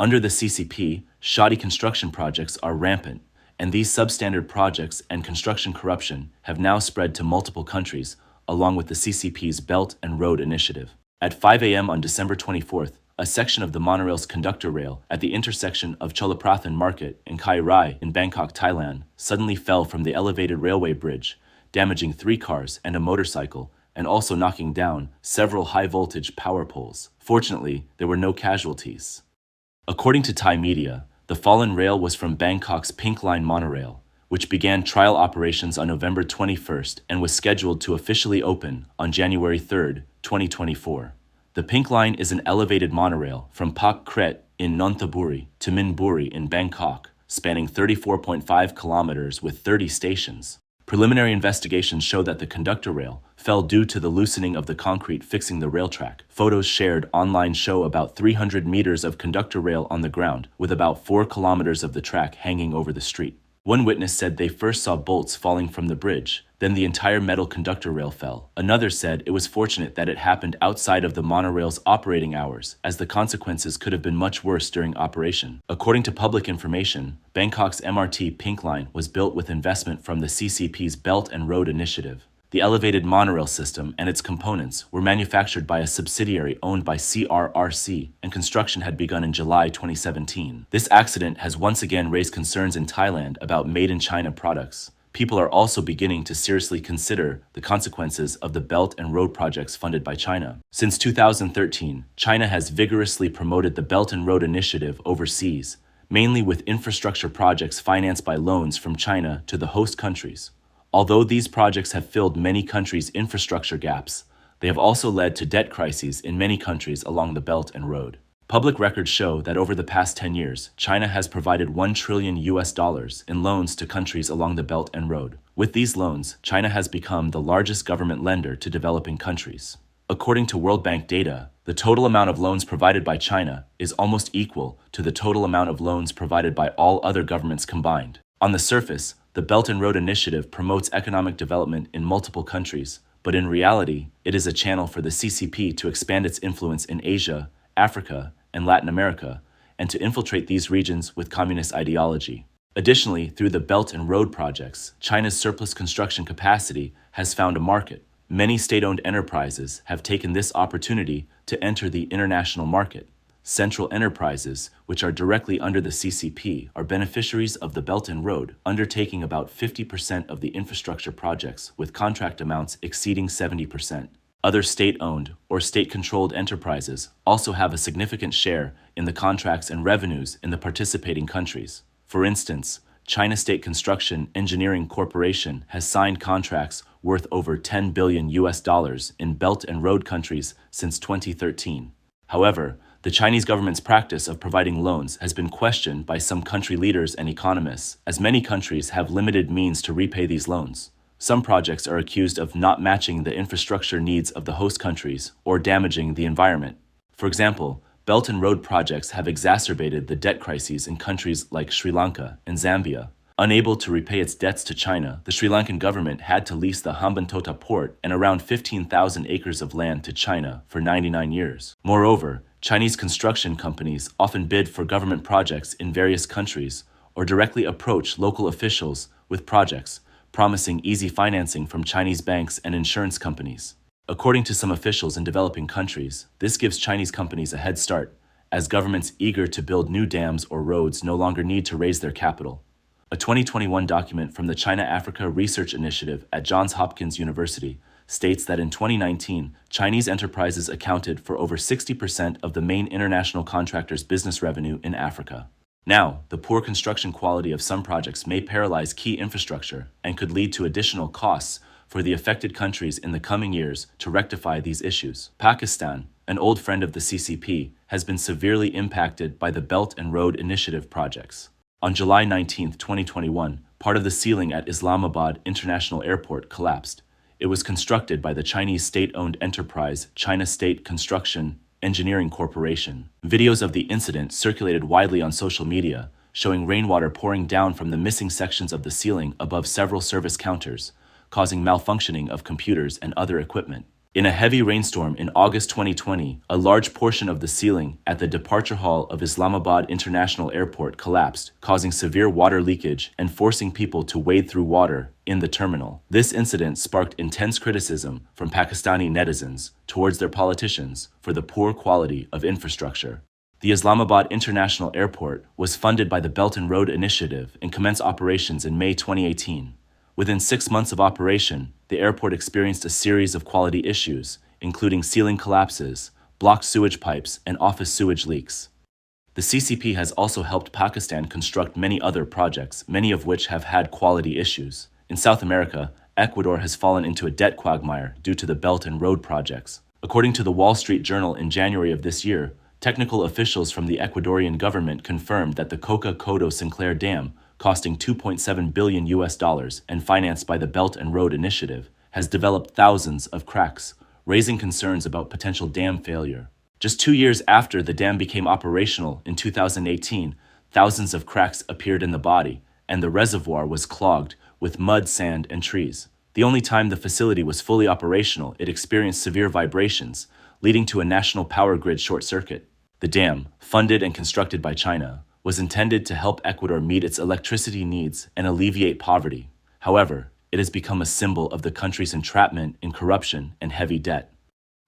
Under the CCP, shoddy construction projects are rampant, and these substandard projects and construction corruption have now spread to multiple countries, along with the CCP's Belt and Road Initiative. At 5 a.m. on December 24th, a section of the monorail's conductor rail at the intersection of Cholaprathan Market and Khae in Bangkok, Thailand, suddenly fell from the elevated railway bridge, damaging 3 cars and a motorcycle, and also knocking down several high-voltage power poles. Fortunately, there were no casualties. According to Thai media, the fallen rail was from Bangkok's Pink Line monorail, which began trial operations on November 21st and was scheduled to officially open on January 3, 2024. The Pink Line is an elevated monorail from Pak Kret in Nonthaburi to Min Buri in Bangkok, spanning 34.5 kilometers with 30 stations. Preliminary investigations show that the conductor rail fell due to the loosening of the concrete fixing the rail track. Photos shared online show about 300 meters of conductor rail on the ground, with about 4 kilometers of the track hanging over the street. One witness said they first saw bolts falling from the bridge, then the entire metal conductor rail fell. Another said it was fortunate that it happened outside of the monorail's operating hours, as the consequences could have been much worse during operation. According to public information, Bangkok's MRT Pink Line was built with investment from the CCP's Belt and Road Initiative. The elevated monorail system and its components were manufactured by a subsidiary owned by CRRC, and construction had begun in July 2017. This accident has once again raised concerns in Thailand about made-in-China products. People are also beginning to seriously consider the consequences of the Belt and Road projects funded by China. Since 2013, China has vigorously promoted the Belt and Road Initiative overseas, mainly with infrastructure projects financed by loans from China to the host countries. Although these projects have filled many countries' infrastructure gaps, they have also led to debt crises in many countries along the Belt and Road. Public records show that over the past 10 years, China has provided $1 trillion in loans to countries along the Belt and Road. With these loans, China has become the largest government lender to developing countries. According to World Bank data, the total amount of loans provided by China is almost equal to the total amount of loans provided by all other governments combined. On the surface, the Belt and Road Initiative promotes economic development in multiple countries, but in reality, it is a channel for the CCP to expand its influence in Asia, Africa, and Latin America, and to infiltrate these regions with communist ideology. Additionally, through the Belt and Road projects, China's surplus construction capacity has found a market. Many state-owned enterprises have taken this opportunity to enter the international market. Central enterprises, which are directly under the CCP, are beneficiaries of the Belt and Road, undertaking about 50% of the infrastructure projects, with contract amounts exceeding 70%. Other state-owned or state-controlled enterprises also have a significant share in the contracts and revenues in the participating countries. For instance, China State Construction Engineering Corporation has signed contracts worth over $10 billion in Belt and Road countries since 2013. However, the Chinese government's practice of providing loans has been questioned by some country leaders and economists, as many countries have limited means to repay these loans. Some projects are accused of not matching the infrastructure needs of the host countries or damaging the environment. For example, Belt and Road projects have exacerbated the debt crises in countries like Sri Lanka and Zambia. Unable to repay its debts to China, the Sri Lankan government had to lease the Hambantota port and around 15,000 acres of land to China for 99 years. Moreover, Chinese construction companies often bid for government projects in various countries or directly approach local officials with projects, promising easy financing from Chinese banks and insurance companies. According to some officials in developing countries, this gives Chinese companies a head start, as governments eager to build new dams or roads no longer need to raise their capital. A 2021 document from the China-Africa Research Initiative at Johns Hopkins University states that in 2019, Chinese enterprises accounted for over 60% of the main international contractors' business revenue in Africa. Now, the poor construction quality of some projects may paralyze key infrastructure and could lead to additional costs for the affected countries in the coming years to rectify these issues. Pakistan, an old friend of the CCP, has been severely impacted by the Belt and Road Initiative projects. On July 19, 2021, part of the ceiling at Islamabad International Airport collapsed. It was constructed by the Chinese state-owned enterprise China State Construction Engineering Corporation. Videos of the incident circulated widely on social media, showing rainwater pouring down from the missing sections of the ceiling above several service counters, causing malfunctioning of computers and other equipment. In a heavy rainstorm in August 2020, a large portion of the ceiling at the departure hall of Islamabad International Airport collapsed, causing severe water leakage and forcing people to wade through water in the terminal. This incident sparked intense criticism from Pakistani netizens towards their politicians for the poor quality of infrastructure. The Islamabad International Airport was funded by the Belt and Road Initiative and commenced operations in May 2018. Within 6 months of operation, the airport experienced a series of quality issues, including ceiling collapses, blocked sewage pipes, and office sewage leaks. The CCP has also helped Pakistan construct many other projects, many of which have had quality issues. In South America, Ecuador has fallen into a debt quagmire due to the Belt and Road projects. According to the Wall Street Journal in January of this year, technical officials from the Ecuadorian government confirmed that the Coca-Codo-Sinclair Dam, costing $2.7 billion and financed by the Belt and Road Initiative, has developed thousands of cracks, raising concerns about potential dam failure. Just 2 years after the dam became operational in 2018, thousands of cracks appeared in the body, and the reservoir was clogged with mud, sand, and trees. The only time the facility was fully operational, it experienced severe vibrations, leading to a national power grid short circuit. The dam, funded and constructed by China, was intended to help Ecuador meet its electricity needs and alleviate poverty. However, it has become a symbol of the country's entrapment in corruption and heavy debt.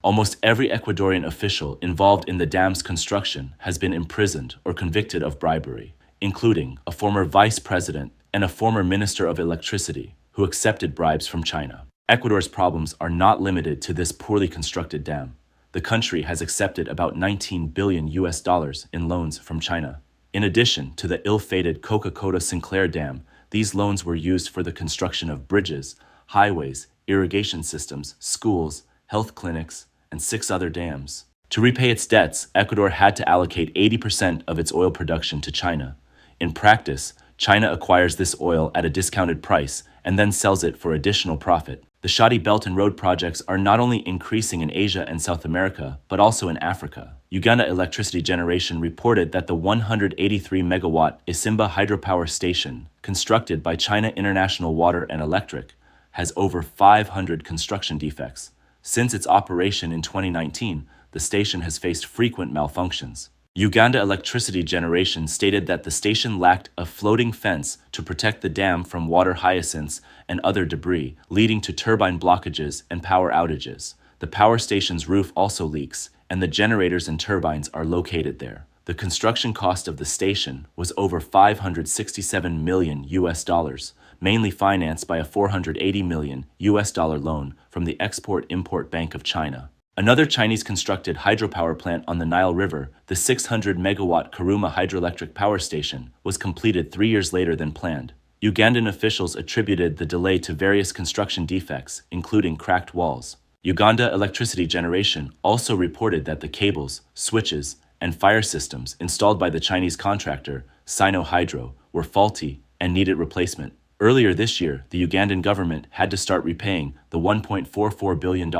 Almost every Ecuadorian official involved in the dam's construction has been imprisoned or convicted of bribery, including a former vice president and a former minister of electricity who accepted bribes from China. Ecuador's problems are not limited to this poorly constructed dam. The country has accepted about $19 billion in loans from China. In addition to the ill-fated Coca-Codo-Sinclair Dam, these loans were used for the construction of bridges, highways, irrigation systems, schools, health clinics, and 6 other dams. To repay its debts, Ecuador had to allocate 80% of its oil production to China. In practice, China acquires this oil at a discounted price and then sells it for additional profit. The shoddy Belt and Road projects are not only increasing in Asia and South America, but also in Africa. Uganda Electricity Generation reported that the 183-megawatt Isimba hydropower station, constructed by China International Water and Electric, has over 500 construction defects. Since its operation in 2019, the station has faced frequent malfunctions. Uganda Electricity Generation stated that the station lacked a floating fence to protect the dam from water hyacinths and other debris, leading to turbine blockages and power outages. The power station's roof also leaks, and the generators and turbines are located there. The construction cost of the station was over $567 million, mainly financed by a $480 million loan from the Export-Import Bank of China. Another Chinese-constructed hydropower plant on the Nile River, the 600-megawatt Karuma hydroelectric power station, was completed 3 years later than planned. Ugandan officials attributed the delay to various construction defects, including cracked walls. Uganda Electricity Generation also reported that the cables, switches, and fire systems installed by the Chinese contractor, Sino Hydro, were faulty and needed replacement. Earlier this year, the Ugandan government had to start repaying the $1.44 billion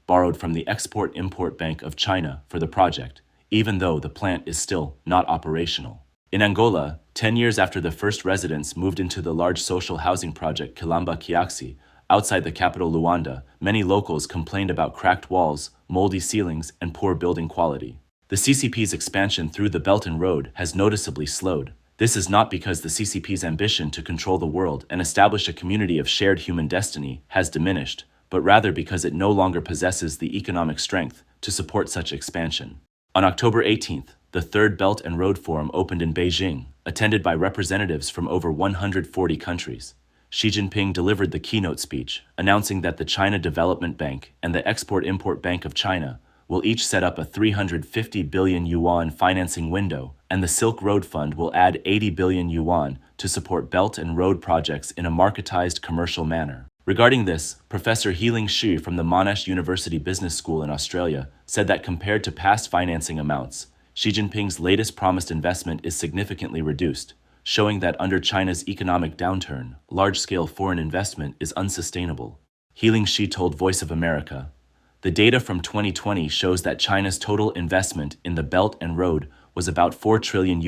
borrowed from the Export-Import Bank of China for the project, even though the plant is still not operational. In Angola, 10 years after the first residents moved into the large social housing project Kilamba Kiaxi, outside the capital Luanda, many locals complained about cracked walls, moldy ceilings, and poor building quality. The CCP's expansion through the Belt and Road has noticeably slowed. This is not because the CCP's ambition to control the world and establish a community of shared human destiny has diminished, but rather because it no longer possesses the economic strength to support such expansion. On October 18th, the Third Belt and Road Forum opened in Beijing, attended by representatives from over 140 countries. Xi Jinping delivered the keynote speech, announcing that the China Development Bank and the Export-Import Bank of China will each set up a 350 billion yuan financing window, and the Silk Road Fund will add 80 billion yuan to support belt and road projects in a marketized commercial manner. Regarding this, Professor Healing Shi from the Monash University Business School in Australia said that compared to past financing amounts, Xi Jinping's latest promised investment is significantly reduced, showing that under China's economic downturn, large-scale foreign investment is unsustainable. Healing Shi told Voice of America, "The data from 2020 shows that China's total investment in the Belt and Road was about $4 trillion,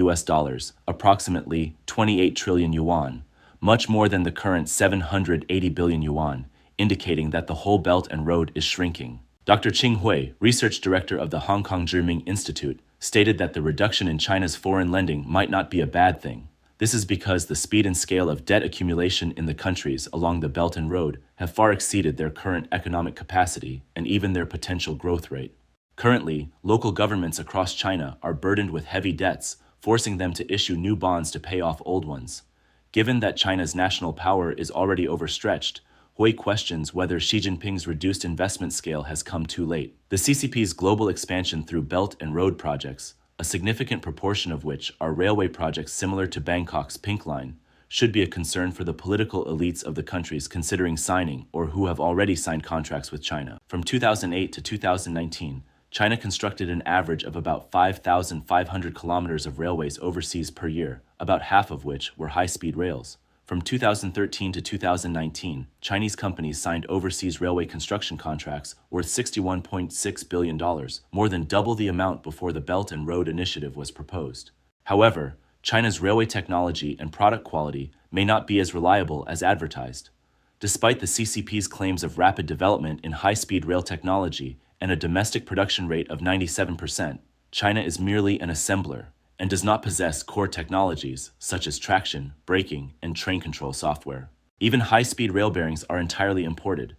approximately 28 trillion yuan, much more than the current 780 billion yuan, indicating that the whole Belt and Road is shrinking. Dr. Qing Hui, research director of the Hong Kong Zhiming Institute, stated that the reduction in China's foreign lending might not be a bad thing. This is because the speed and scale of debt accumulation in the countries along the Belt and Road have far exceeded their current economic capacity and even their potential growth rate. Currently, local governments across China are burdened with heavy debts, forcing them to issue new bonds to pay off old ones. Given that China's national power is already overstretched, Hui questions whether Xi Jinping's reduced investment scale has come too late. The CCP's global expansion through Belt and Road projects, a significant proportion of which are railway projects similar to Bangkok's Pink Line, should be a concern for the political elites of the countries considering signing or who have already signed contracts with China. From 2008 to 2019, China constructed an average of about 5,500 kilometers of railways overseas per year, about half of which were high-speed rails. From 2013 to 2019, Chinese companies signed overseas railway construction contracts worth $61.6 billion, more than double the amount before the Belt and Road Initiative was proposed. However, China's railway technology and product quality may not be as reliable as advertised. Despite the CCP's claims of rapid development in high-speed rail technology and a domestic production rate of 97%, China is merely an assembler and does not possess core technologies such as traction, braking, and train control software. Even high-speed rail bearings are entirely imported.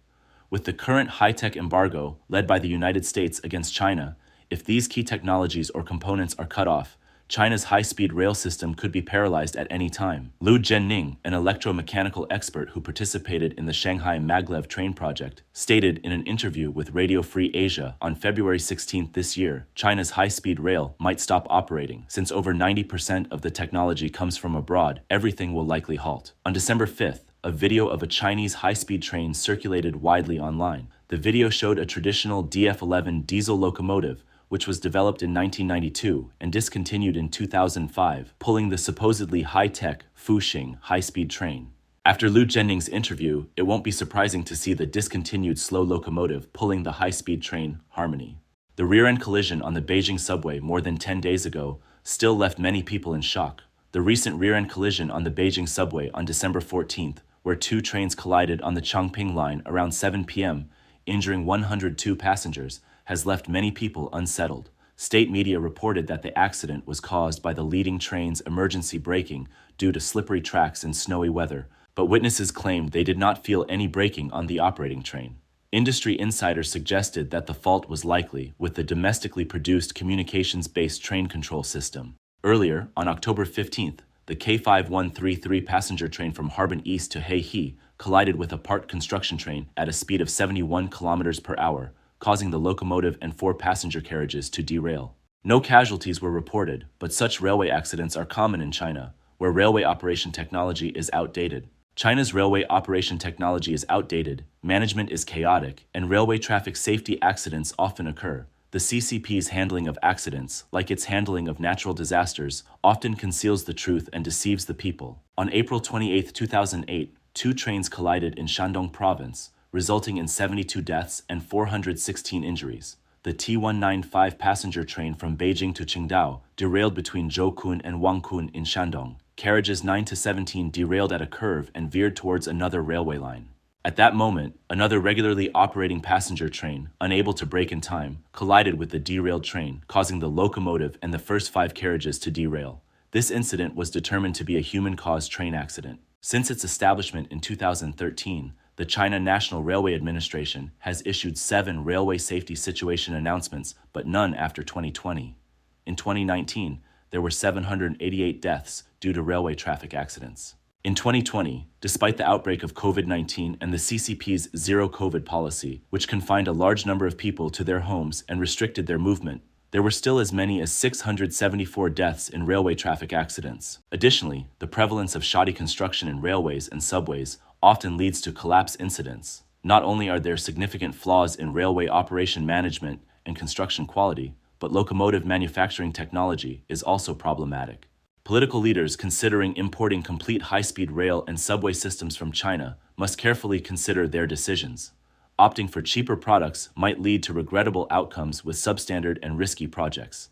With the current high-tech embargo led by the United States against China, if these key technologies or components are cut off, China's high-speed rail system could be paralyzed at any time. Liu Jianning, an electromechanical expert who participated in the Shanghai Maglev train project, stated in an interview with Radio Free Asia on February 16 this year, China's high-speed rail might stop operating. Since over 90% of the technology comes from abroad, everything will likely halt. On December 5th, a video of a Chinese high-speed train circulated widely online. The video showed a traditional DF-11 diesel locomotive which was developed in 1992 and discontinued in 2005, pulling the supposedly high-tech Fuxing high-speed train. After Liu Jianning's interview, it won't be surprising to see the discontinued slow locomotive pulling the high-speed train Harmony. The rear-end collision on the Beijing subway more than 10 days ago still left many people in shock. The recent rear-end collision on the Beijing subway on December 14th, where two trains collided on the Chongping line around 7 p.m., injuring 102 passengers, has left many people unsettled. State media reported that the accident was caused by the leading train's emergency braking due to slippery tracks and snowy weather, but witnesses claimed they did not feel any braking on the operating train. Industry insiders suggested that the fault was likely with the domestically produced communications-based train control system. Earlier, on October 15th, the K5133 passenger train from Harbin East to He collided with a parked construction train at a speed of 71 kilometers per hour, causing the locomotive and 4 passenger carriages to derail. No casualties were reported, but such railway accidents are common in China, where railway operation technology is outdated. China's railway operation technology is outdated, management is chaotic, and railway traffic safety accidents often occur. The CCP's handling of accidents, like its handling of natural disasters, often conceals the truth and deceives the people. On April 28, 2008, 2 trains collided in Shandong province, resulting in 72 deaths and 416 injuries. The T195 passenger train from Beijing to Qingdao derailed between Zhoukun and Wangkun in Shandong. Carriages 9 to 17 derailed at a curve and veered towards another railway line. At that moment, another regularly operating passenger train, unable to brake in time, collided with the derailed train, causing the locomotive and the first 5 carriages to derail. This incident was determined to be a human-caused train accident. Since its establishment in 2013, the China National Railway Administration has issued 7 railway safety situation announcements, but none after 2020. In 2019, there were 788 deaths due to railway traffic accidents. In 2020, despite the outbreak of COVID-19 and the CCP's zero-COVID policy, which confined a large number of people to their homes and restricted their movement, there were still as many as 674 deaths in railway traffic accidents. Additionally, the prevalence of shoddy construction in railways and subways often leads to collapse incidents. Not only are there significant flaws in railway operation management and construction quality, but locomotive manufacturing technology is also problematic. Political leaders considering importing complete high-speed rail and subway systems from China must carefully consider their decisions. Opting for cheaper products might lead to regrettable outcomes with substandard and risky projects.